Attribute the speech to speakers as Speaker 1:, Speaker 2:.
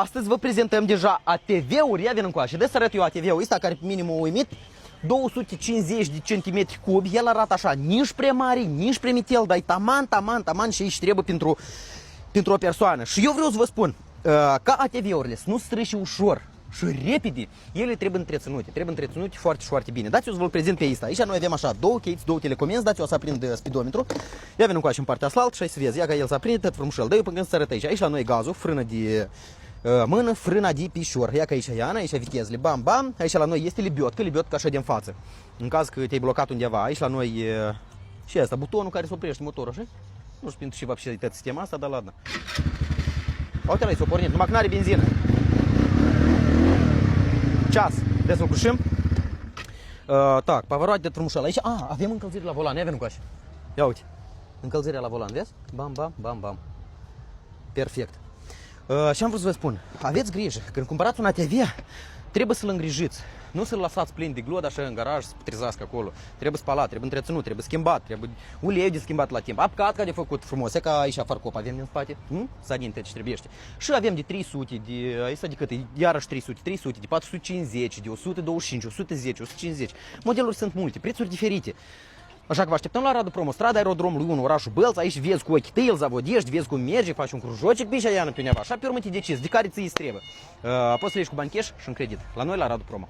Speaker 1: Astăzi vă prezentăm deja ATV-uri. Ia vin încoace. De să arăt eu ATV-ul ăsta care pe minim o emit 250 de centimetri cubi. El arată așa, nici prea mare, nici prea mitel, dar e taman și aici trebuie pentru o persoană. Și eu vreau să vă spun, ca ATV-urile să nu strice ușor și repede, ele trebuie întreținute foarte, foarte bine. Dați-o să vă prezint pe asta. Aici noi avem așa două cheți, două telecomenzi, dați-o să aprind speedometru. Ia vin încoace în partea asfalt și hai să vezi, ia ca el să aprinde tot frumușel. Dă-i până când să arăt aici. Aici la noi gazul, frână de mână, frâna de pișor. Ia că aici Iana, aici vitezele, bam, bam. Aici la noi este libiotcă așa de-n față. În caz că te-ai blocat undeva, aici la noi și asta, butonul care se oprește motorul, așa? Nu știu pentru ce va fi sistema asta, dar ladă. Uite la-i s-o pornit, numai că n-are benzină. Ceas, de să-l cușim. Tac, pavaroate de frumușel. Aici, avem încălzire la volan, ia veni cu așa. Ia uite, încălzirea la volan, vezi? Bam, bam, bam, bam. Perfect. Și am vrut să vă spun, aveți grijă, când cumpărați un ATV, trebuie să-l îngrijiți. Nu să-l lăsați plin de glod așa în garaj, să trezească acolo. Trebuie spălat, trebuie întreținut, trebuie schimbat, trebuie uleiul de schimbat la timp. Apcatca de făcut frumos, e ca aici farcop avem din spate, sadinte ce trebuiește. Și avem de 300, de aici de cât e, iarăși 300, de 450, de 125, 110, 150. Modeluri sunt multe, prețuri diferite. Așa că vă așteptăm la Radu Promo, strada aerodromului 1, orașul Bălți, aici vezi cu ochii tăi, îl zavodești, vezi cum merge, faci un crujocic, bișa Iana pe undeva, așa pe urmă te decizi, de care ți-i trebuie. Poți să ieși cu bani cash și în credit, la noi la Radu Promo.